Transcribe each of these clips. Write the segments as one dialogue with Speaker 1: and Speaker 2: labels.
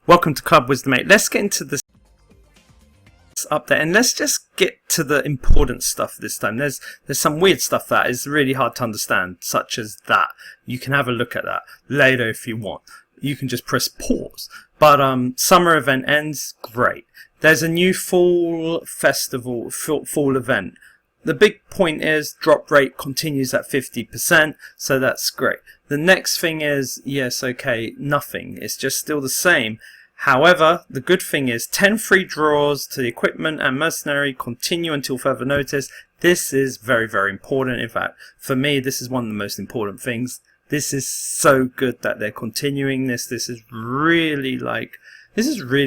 Speaker 1: Welcome to Club Wisdom 8. Let's get into this update and let's just get to the important stuff this time. There's some weird stuff that is really hard to understand, such as that. You can have a look at that later if you want. You can just press pause. But summer event ends, great. There's a new fall festival, fall event. The big point is drop rate continues at 50%, so that's great. The next thing is, yes, okay, nothing. It's just still the same. However, the good thing is 10 free draws to the equipment and mercenary continue until further notice. This is very, very important. In fact, for me, this is one of the most important things. This is so good that they're continuing this. This is really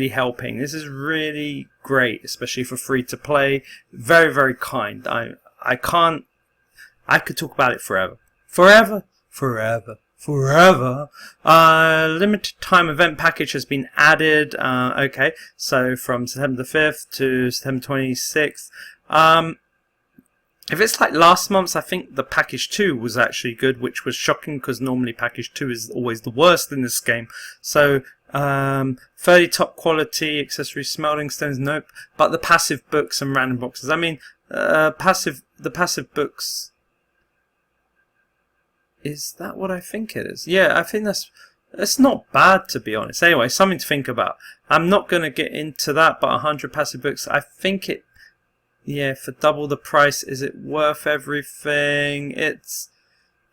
Speaker 1: helping. This is really great, especially for free to play. Very, very kind. I could talk about it forever. Limited time event package has been added. Okay, so from September the 5th to September 26th. If it's like last month's, I think the package 2 was actually good, which was shocking because normally package 2 is always the worst in this game. So 30 top quality accessory smelting stones, nope. But the passive books and random boxes. I mean, the passive books. Is that what I think it is? Yeah, I think that's not bad, to be honest. Anyway, something to think about. I'm not going to get into that, but 100 passive books, I think it. Yeah, for double the price, is it worth everything? It's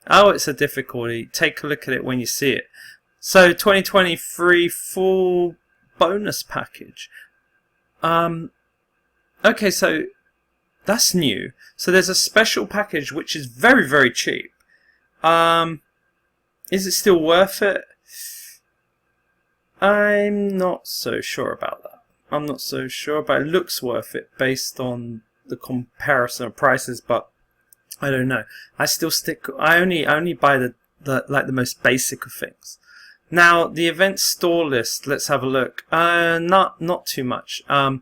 Speaker 1: a difficulty. Take a look at it when you see it. So 2023 full bonus package. Okay, so that's new. So there's a special package which is very, very cheap. Is it still worth it? I'm not so sure about that. I'm not so sure, but it looks worth it based on the comparison of prices, but I don't know. I only buy the most basic of things. Now the event store list, let's have a look. Not too much. But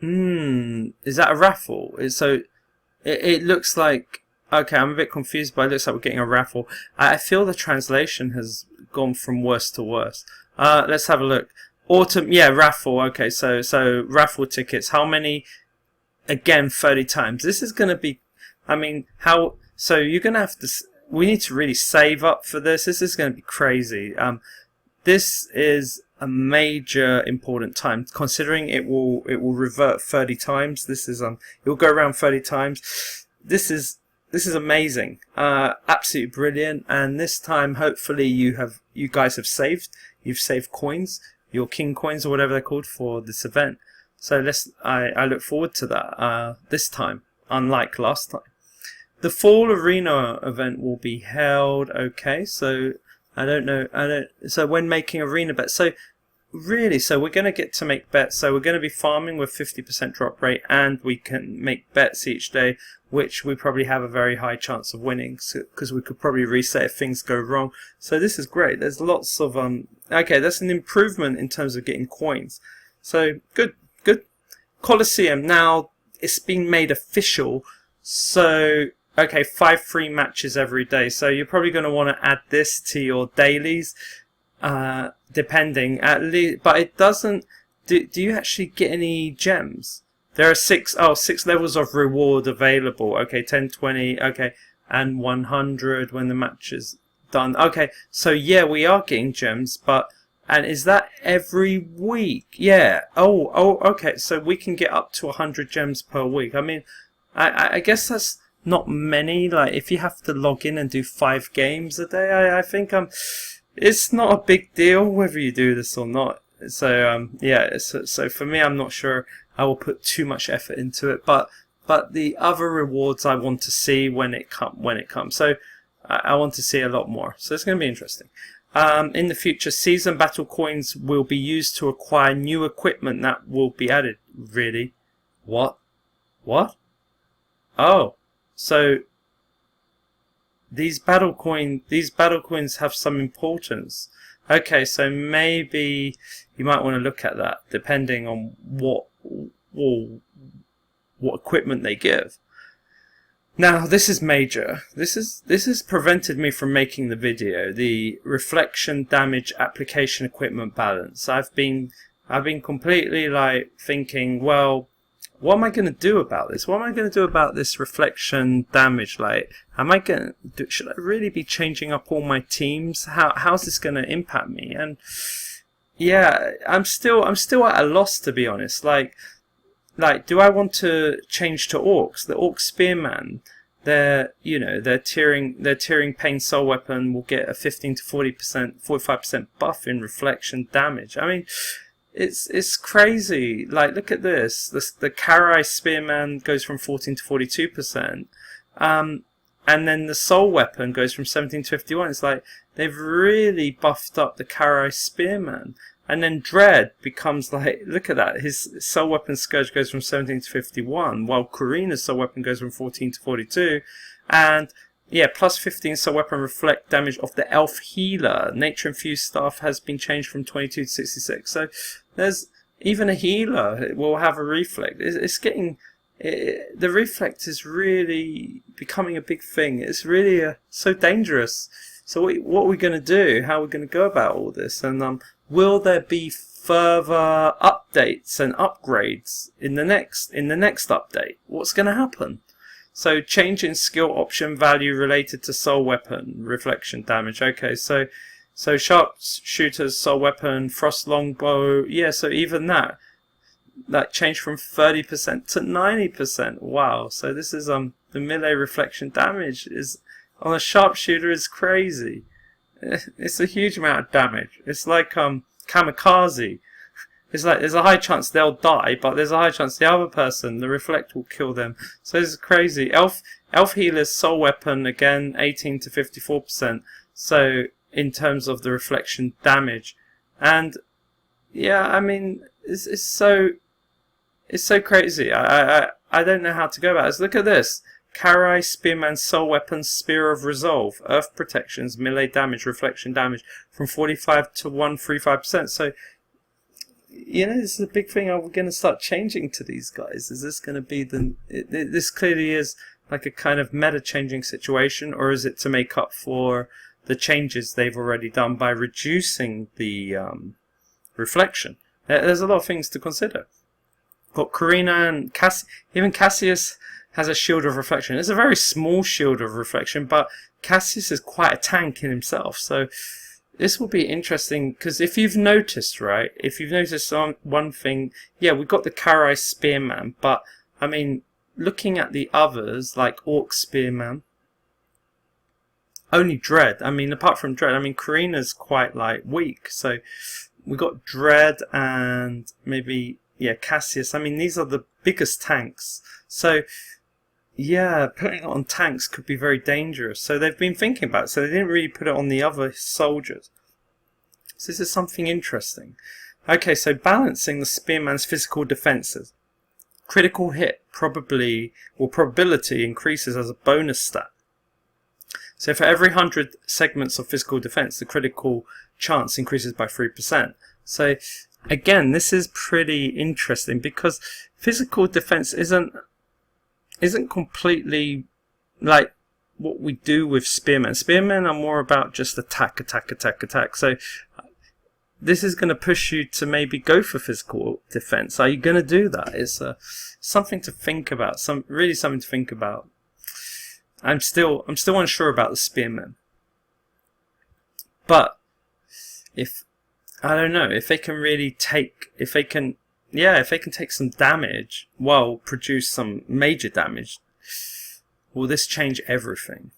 Speaker 1: is that a raffle? It looks like, okay, I'm a bit confused, but it looks like we're getting a raffle. I feel the translation has gone from worse to worse. Let's have a look. Autumn, yeah, raffle. Okay, so raffle tickets. How many? Again, 30 times. This is going to be, I mean, how? So you're going to have to. We need to really save up for this. This is going to be crazy. This is a major important time, considering it will revert 30 times. This is it will go around 30 times. This is amazing, absolutely brilliant. And this time, hopefully, you guys have saved. You've saved coins, your king coins or whatever they're called for this event. So I look forward to that this time, unlike last time. The fall arena event will be held. Okay, so I don't know. So when making arena bets, so we're going to get to make bets. So we're going to be farming with 50% drop rate, and we can make bets each day, which we probably have a very high chance of winning, because we could probably reset if things go wrong. So this is great. There's lots of okay, that's an improvement in terms of getting coins. So good. Coliseum, now it's been made official. So okay, 5 free matches every day. So you're probably going to want to add this to your dailies, depending. At least, but it doesn't. Do you actually get any gems? There are 6 levels of reward available. Okay, 10, 20, okay, and 100 when the match is done. Okay, so yeah, we are getting gems, and is that every week? Yeah. Oh, okay. So we can get up to 100 gems per week. I mean, I guess that's not many. Like, if you have to log in and do 5 games a day, I think it's not a big deal whether you do this or not. So yeah. So for me, I'm not sure I will put too much effort into it. But the other rewards I want to see when it comes. So I want to see a lot more. So it's going to be interesting. In the future, season battle coins will be used to acquire new equipment that will be added. Really? What? Oh, so these battle coins have some importance. Okay, so maybe you might want to look at that, depending on what equipment they give. Now this is major. This has prevented me from making the video. The reflection damage application equipment balance. I've been completely like thinking, well, what am I going to do about this? What am I going to do about this reflection damage? Like, should I really be changing up all my teams? How's this going to impact me? And yeah, I'm still at a loss, to be honest. Like, do I want to change to orcs? The orc spearman, their tearing pain soul weapon will get a 15 to 40%, 45% buff in reflection damage. I mean, it's crazy. Like, look at this. The Karai spearman goes from 14 to 42%. And then the soul weapon goes from 17 to 51. It's like they've really buffed up the Karai spearman. And then Dread becomes like, look at that, his soul weapon Scourge goes from 17 to 51, while Karina's soul weapon goes from 14 to 42. And yeah, plus 15 soul weapon reflect damage of the elf healer. Nature infused staff has been changed from 22 to 66. So there's even a healer will have a reflect. It's getting, the reflect is really becoming a big thing. It's really so dangerous. So what are we going to do? How are we going to go about all this? And will there be further updates and upgrades in the next update? What's going to happen? So change in skill option value related to soul weapon reflection damage. Okay, so sharpshooter's soul weapon, frost longbow. Yeah, so even that changed from 30% to 90%. Wow. So this is the melee reflection damage is on a sharpshooter is crazy. It's a huge amount of damage. It's like kamikaze. It's like there's a high chance they'll die, but there's a high chance the other person, the reflect, will kill them. So this is crazy. Elf healer's soul weapon again, 18 to 54%. So in terms of the reflection damage, and yeah, I mean it's so crazy. I don't know how to go about it. Look at this. Karai Spearman's soul weapon, Spear of Resolve, Earth protections, melee damage, reflection damage from 45 to 135%. So, you know, this is a big thing. Are we going to start changing to these guys? Is this going to be this clearly is like a kind of meta changing situation, or is it to make up for the changes they've already done by reducing the reflection? There's a lot of things to consider. Got Karina and even Cassius has a shield of reflection. It's a very small shield of reflection, but Cassius is quite a tank in himself. So this will be interesting, because if you've noticed, right, on one thing, yeah, we've got the Karai Spearman, but I mean, looking at the others, like Orc Spearman, only Dread. I mean, apart from Dread, I mean, Karina's quite like weak. So we've got Dread and maybe, yeah, Cassius. I mean, these are the biggest tanks. So yeah, putting it on tanks could be very dangerous. So they've been thinking about it. So they didn't really put it on the other soldiers. So this is something interesting. Okay, so balancing the Spearman's physical defenses. Critical hit probability increases as a bonus stat. So for every 100 segments of physical defense, the critical chance increases by 3%. So again, this is pretty interesting, because physical defense isn't completely like what we do with Spearmen. Spearmen are more about just attack. So this is going to push you to maybe go for physical defense. Are you going to do that? It's something to think about. Something to think about. I'm still unsure about the Spearmen. But I don't know if they can really take some damage while produce some major damage. Will this change everything?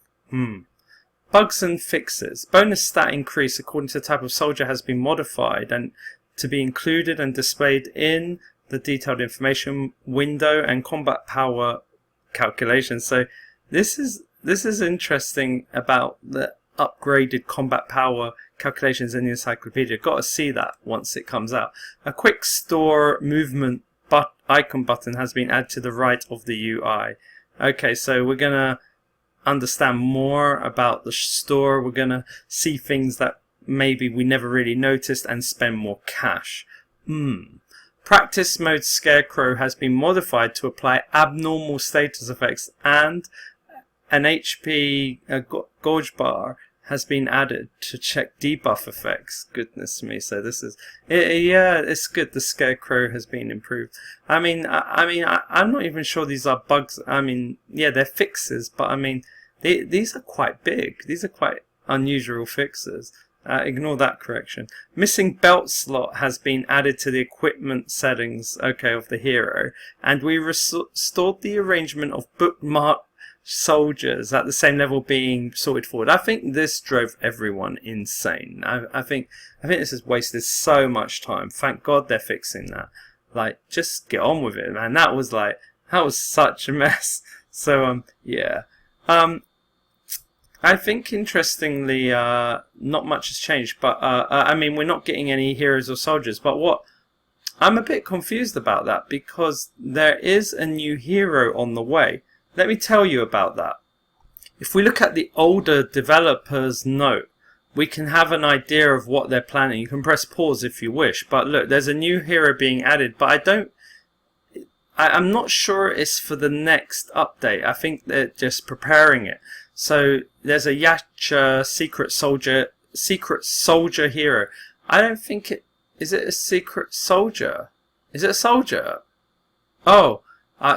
Speaker 1: Bugs and fixes. Bonus stat increase according to the type of soldier has been modified and to be included and displayed in the detailed information window and combat power calculations. So this is interesting about the upgraded combat power calculations in the encyclopedia. Got to see that once it comes out. A quick store movement icon button has been added to the right of the UI. Okay, so we're gonna understand more about the store. We're gonna see things that maybe we never really noticed and spend more cash. Practice mode Scarecrow has been modified to apply abnormal status effects and an HP Gorge bar has been added to check debuff effects. Goodness me! So this is yeah, it's good. The Scarecrow has been improved. I'm not even sure these are bugs. I mean, yeah, they're fixes, but I mean, these are quite big. These are quite unusual fixes. Ignore that correction. Missing belt slot has been added to the equipment settings, okay, of the hero, and we restored the arrangement of bookmark soldiers at the same level being sorted forward. I think this drove everyone insane. I think this has wasted so much time. Thank God they're fixing that. Like, just get on with it, man. That was such a mess. So yeah. I think interestingly, not much has changed, but I mean, we're not getting any heroes or soldiers. But what I'm a bit confused about that, because there is a new hero on the way. Let me tell you about that. If we look at the older developers' note, we can have an idea of what they're planning. You can press pause if you wish, but look, there's a new hero being added, but I'm not sure it's for the next update. I think they're just preparing it. So there's a Yacha secret soldier hero. I don't think is it a secret soldier? Is it a soldier? Oh,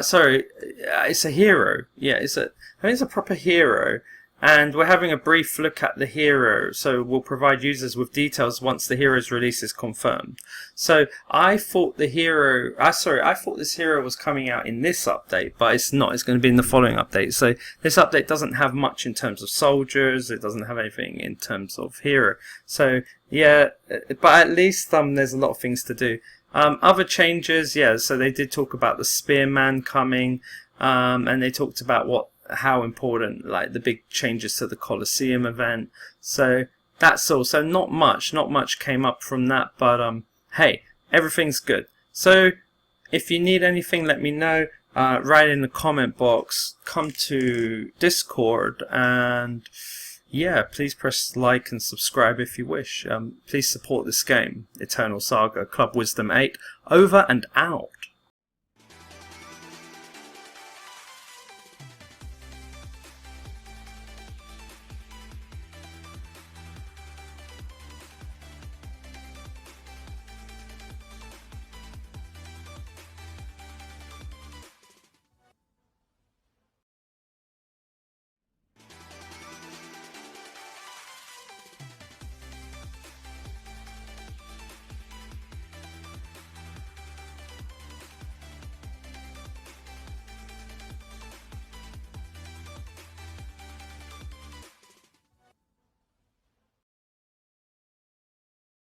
Speaker 1: sorry, it's a hero. Yeah, I think it's a proper hero. And we're having a brief look at the hero, so we'll provide users with details once the hero's release is confirmed. So I thought this hero was coming out in this update, but it's not. It's going to be in the following update. So this update doesn't have much in terms of soldiers. It doesn't have anything in terms of hero. So yeah, but at least there's a lot of things to do. Other changes, yeah. So they did talk about the Spearman coming, and they talked about how important, like the big changes to the Colosseum event. So that's all. So not much came up from that, but hey, everything's good. So if you need anything, let me know. Write in the comment box, come to Discord, and yeah, please press like and subscribe if you wish. Please support this game, Eternal Saga, Club Wisdom 8, over and out.